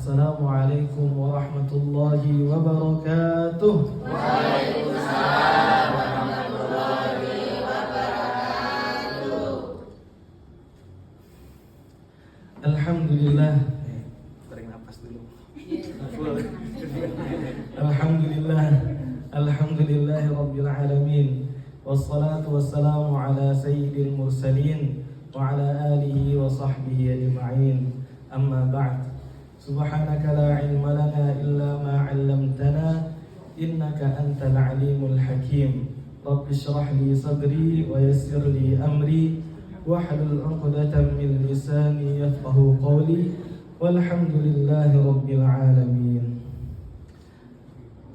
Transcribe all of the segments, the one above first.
Assalamualaikum warahmatullahi wabarakatuh. Waalaikumsalam warahmatullahi wabarakatuh. Alhamdulillah. Tarik nafas dulu. Alhamdulillah. Alhamdulillahi rabbil alamin. Wassalatu wassalamu ala sayyidil mursalin wa ala alihi wa sahbihi ajma'in. Amma ba'd. Subhanaka la ilma lana illa ma 'allamtana innaka antal alimul hakim. Rabbi shrah li sadri wa yassir li amri wahlul 'uqdatam min lisani yafqahu qawli. Walhamdulillahi rabbil alamin.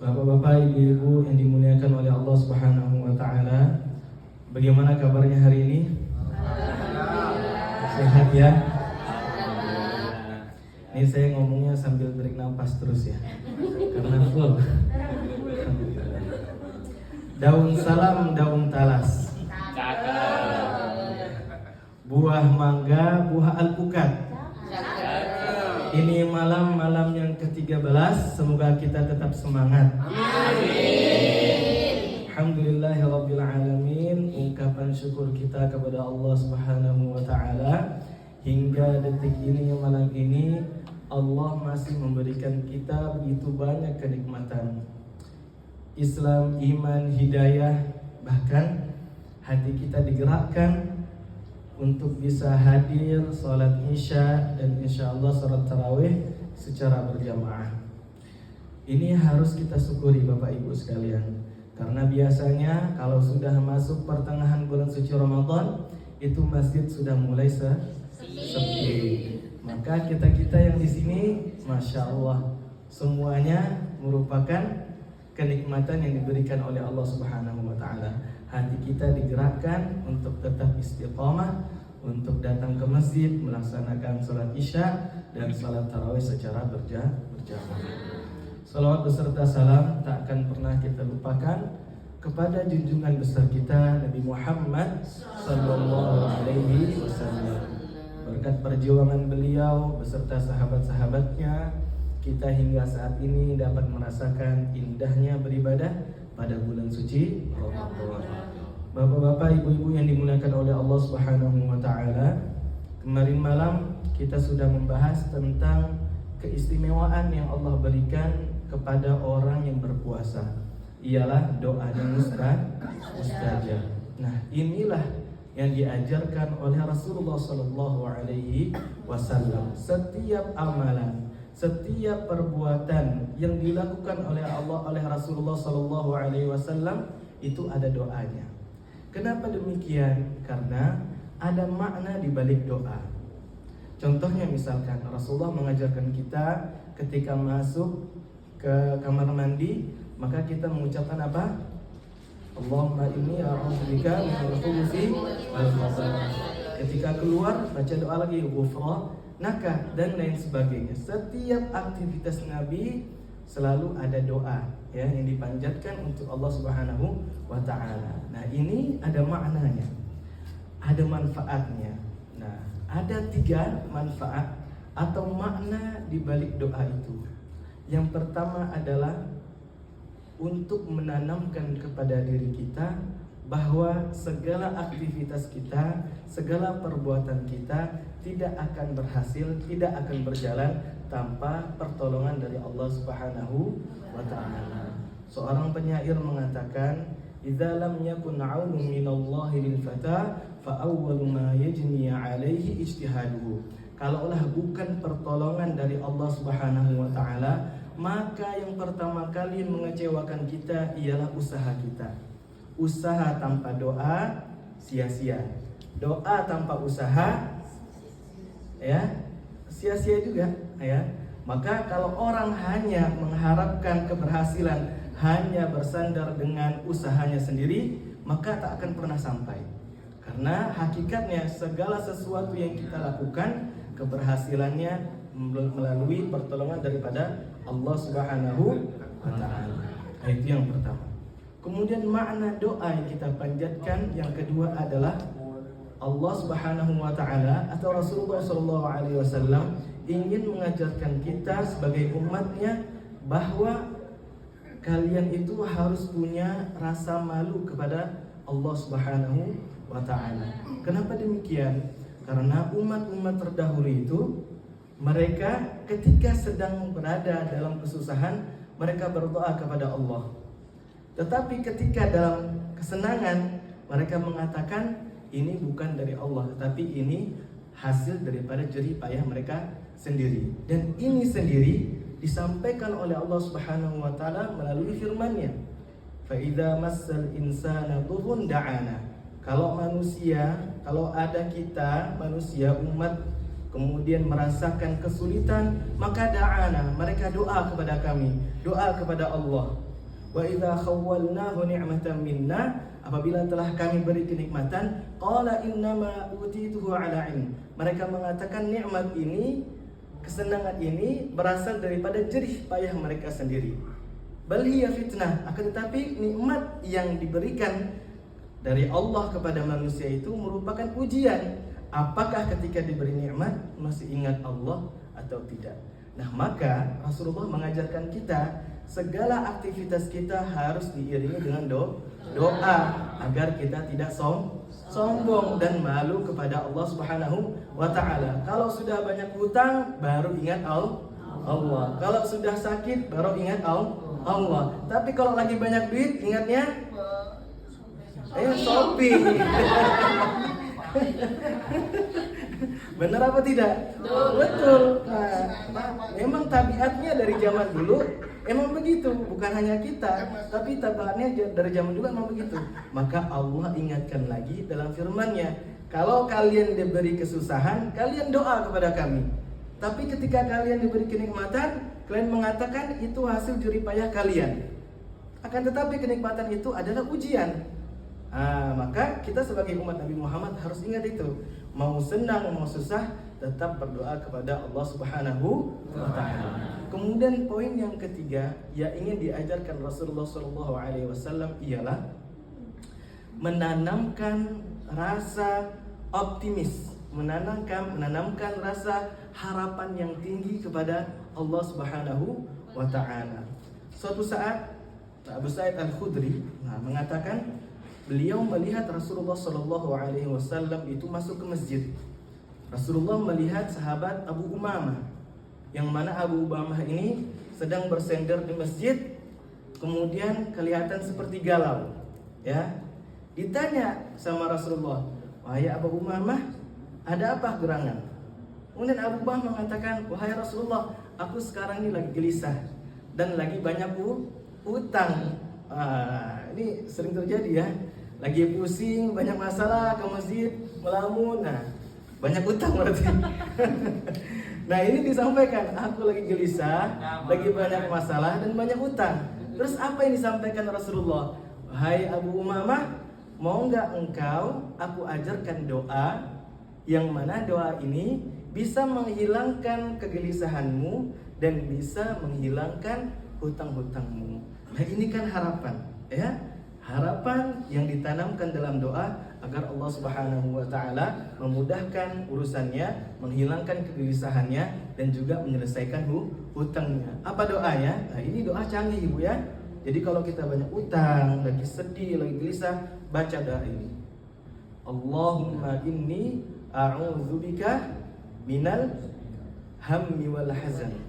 Bapak-bapak, ibu-ibu yang dimuliakan oleh Allah Subhanahu wa taala, bagaimana kabarnya hari ini? Sehat ya? Ini saya ngomongnya sambil tarik nafas terus ya, karena full. Daun salam, daun talas. Buah mangga, buah alpukat. Ini malam yang ke-13. Semoga kita tetap semangat. Amin. Alhamdulillahirabbil alamin. Ungkapan syukur kita kepada Allah Subhanahu wa taala, hingga detik ini, malam ini Allah masih memberikan kita begitu banyak kenikmatan. Islam, iman, hidayah, bahkan hati kita digerakkan untuk bisa hadir sholat isya dan insya Allah sholat tarawih secara berjamaah. Ini harus kita syukuri Bapak Ibu sekalian, karena biasanya kalau sudah masuk pertengahan bulan suci Ramadan, itu masjid sudah mulai sepi. Maka kita yang di sini, masya Allah, semuanya merupakan kenikmatan yang diberikan oleh Allah Subhanahu wa taala. Hati kita digerakkan untuk tetap istiqamah, untuk datang ke masjid, melaksanakan sholat isya dan sholat tarawih secara berjamaah. Salawat beserta salam tak akan pernah kita lupakan kepada junjungan besar kita Nabi Muhammad sallallahu alaihi wasallam. Berkat perjuangan beliau beserta sahabat-sahabatnya, kita hingga saat ini dapat merasakan indahnya beribadah pada bulan suci Ramadan. Bapak-bapak, ibu-ibu yang dimuliakan oleh Allah Subhanahu wa taala, kemarin malam kita sudah membahas tentang keistimewaan yang Allah berikan kepada orang yang berpuasa, ialah doanya mustajab. Nah, inilah yang diajarkan oleh Rasulullah sallallahu alaihi wasallam. Setiap amalan, setiap perbuatan yang dilakukan oleh Allah, oleh Rasulullah sallallahu alaihi wasallam, itu ada doanya. Kenapa demikian? Karena ada makna di balik doa. Contohnya misalkan Rasulullah mengajarkan kita ketika masuk ke kamar mandi, maka kita mengucapkan apa? Allahumma inni a'udzubika minal khubuthi wal khaba'ith. Ketika keluar baca doa lagi, ghufranaka dan lain sebagainya. Setiap aktivitas Nabi selalu ada doa ya yang dipanjatkan untuk Allah Subhanahu wa taala. Nah, ini ada maknanya, ada manfaatnya. Nah, ada 3 manfaat atau makna di balik doa itu. Yang pertama adalah untuk menanamkan kepada diri kita bahwa segala aktivitas kita, segala perbuatan kita tidak akan berhasil, tidak akan berjalan tanpa pertolongan dari Allah Subhanahu wa taala. Seorang penyair mengatakan, "Idza lam yakun 'aunun minallahi lil fata, fa awwalu ma yajni 'alaihi ijtihaduhu." Kalaulah bukan pertolongan dari Allah Subhanahu wa taala, maka yang pertama kali mengecewakan kita ialah usaha kita. Usaha tanpa doa sia-sia. Doa tanpa usaha ya sia-sia juga ya. Maka kalau orang hanya mengharapkan keberhasilan hanya bersandar dengan usahanya sendiri, maka tak akan pernah sampai. Karena hakikatnya segala sesuatu yang kita lakukan, keberhasilannya melalui pertolongan daripada Allah Subhanahu wa taala. Itu yang pertama. Kemudian makna doa yang kita panjatkan yang kedua adalah Allah Subhanahu wa taala atau Rasulullah sallallahu alaihi wasallam ingin mengajarkan kita sebagai umatnya bahwa kalian itu harus punya rasa malu kepada Allah Subhanahu wa taala. Kenapa demikian? Karena umat-umat terdahulu itu mereka ketika sedang berada dalam kesusahan mereka berdoa kepada Allah. Tetapi ketika dalam kesenangan mereka mengatakan ini bukan dari Allah, tetapi ini hasil daripada jerih payah mereka sendiri. Dan ini sendiri disampaikan oleh Allah Subhanahu wa taala melalui firman-Nya. Fa idza massal insana dhurrun da'ana. Kalau manusia, kalau ada kita manusia umat kemudian merasakan kesulitan, maka da'ana, mereka doa kepada kami, doa kepada Allah. Wa idza khawwalnahu ni'matan minna, apabila telah kami beri kenikmatan, qala innama utituhu ala ilm. Mereka mengatakan nikmat ini, kesenangan ini berasal daripada jerih payah mereka sendiri. Bal hiya fitnah, akan tetapi nikmat yang diberikan dari Allah kepada manusia itu merupakan ujian. Apakah ketika diberi nikmat masih ingat Allah atau tidak? Nah, maka Rasulullah mengajarkan kita segala aktivitas kita harus diiringi dengan doa agar kita tidak sombong dan malu kepada Allah Subhanahu wa taala. Kalau sudah banyak hutang baru ingat Allah. Kalau sudah sakit baru ingat Allah. Tapi kalau lagi banyak duit ingatnya shopping. Benar apa tidak? Betul. Nah, memang tabiatnya dari zaman dulu emang begitu, bukan hanya kita, tapi tabiatnya dari zaman dulu emang begitu. Maka Allah ingatkan lagi dalam firman-Nya, kalau kalian diberi kesusahan, kalian doa kepada kami. Tapi ketika kalian diberi kenikmatan, kalian mengatakan itu hasil jerih payah kalian. Akan tetapi kenikmatan itu adalah ujian. Maka kita sebagai umat Nabi Muhammad harus ingat itu. Mau senang, mau susah, tetap berdoa kepada Allah Subhanahu wa taala. Kemudian poin yang ketiga yang ingin diajarkan Rasulullah SAW ialah menanamkan rasa optimis, menanamkan rasa harapan yang tinggi kepada Allah Subhanahu wa taala. Suatu saat Abu Sa'id Al-Khudri mengatakan beliau melihat Rasulullah SAW itu masuk ke masjid. Rasulullah melihat sahabat Abu Umamah, yang mana Abu Umamah ini sedang bersender di masjid, kemudian kelihatan seperti galau. Ya, ditanya sama Rasulullah, wahai Abu Umamah, ada apa gerangan? Kemudian Abu Umamah mengatakan, wahai Rasulullah, aku sekarang ini lagi gelisah dan lagi banyak utang. Ini sering terjadi ya. Lagi pusing, banyak masalah, ke masjid, melamun, banyak utang berarti. Nah, ini disampaikan, aku lagi gelisah, lagi banyak masalah dan banyak utang. Terus apa yang disampaikan Rasulullah? Hai Abu Umamah, mau nggak engkau aku ajarkan doa, yang mana doa ini bisa menghilangkan kegelisahanmu dan bisa menghilangkan hutang-hutangmu. Nah, ini kan harapan, ya. Harapan yang ditanamkan dalam doa agar Allah Subhanahu wa taala memudahkan urusannya, menghilangkan kegelisahannya dan juga menyelesaikan hutangnya. Apa doanya? Nah, ini doa canggih Ibu ya. Jadi kalau kita banyak utang, lagi sedih, lagi gelisah, baca doa ini. Allahumma inni a'udzubika minal hammi wal hazan.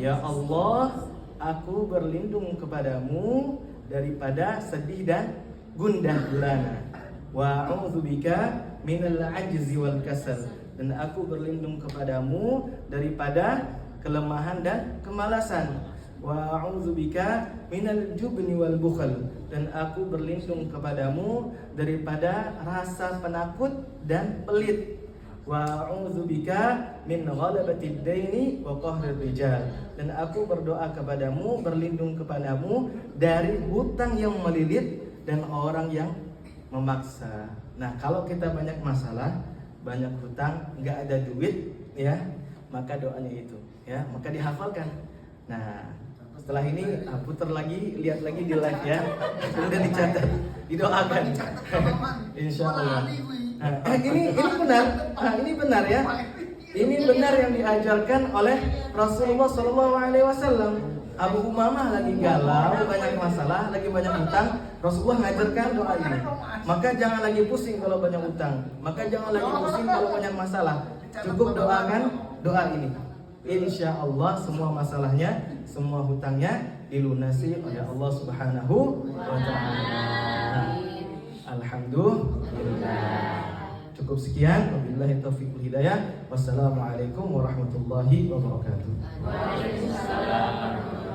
Ya Allah, aku berlindung kepadamu daripada sedih dan gundah gulana. Wa a'udzubika minal ajzi wal kasal. Dan aku berlindung kepadamu daripada kelemahan dan kemalasan. Wa a'udzubika minal jubni wal bukhl. Dan aku berlindung kepadamu daripada rasa penakut dan pelit. Wa a'udzubika min ghalabatid daini wa qahrir rijal. Dan aku berdoa kepadamu, berlindung kepadamu dari hutang yang melilit dan orang yang memaksa. Nah, kalau kita banyak masalah, banyak hutang, nggak ada duit, ya, maka doanya itu, ya, maka dihafalkan. Nah, setelah ini putar lagi, lihat lagi di live ya, kemudian dicatat, didoakan. Insya Allah. Ini benar. Nah, ini benar ya. Ini benar yang diajarkan oleh Rasulullah SAW. Abu Umamah lagi galau, banyak masalah, lagi banyak utang. Rasulullah ngajarkan doa ini. Maka jangan lagi pusing kalau banyak utang. Maka jangan lagi pusing kalau banyak masalah. Cukup doakan doa ini. Insya Allah semua masalahnya, semua hutangnya dilunasi oleh Allah Subhanahu wa Ta'ala. Alhamdulillah. Cukup sekian. Wabillahi taufiq wal hidayah. Wassalamualaikum warahmatullahi wabarakatuh. Waalaikumsalam.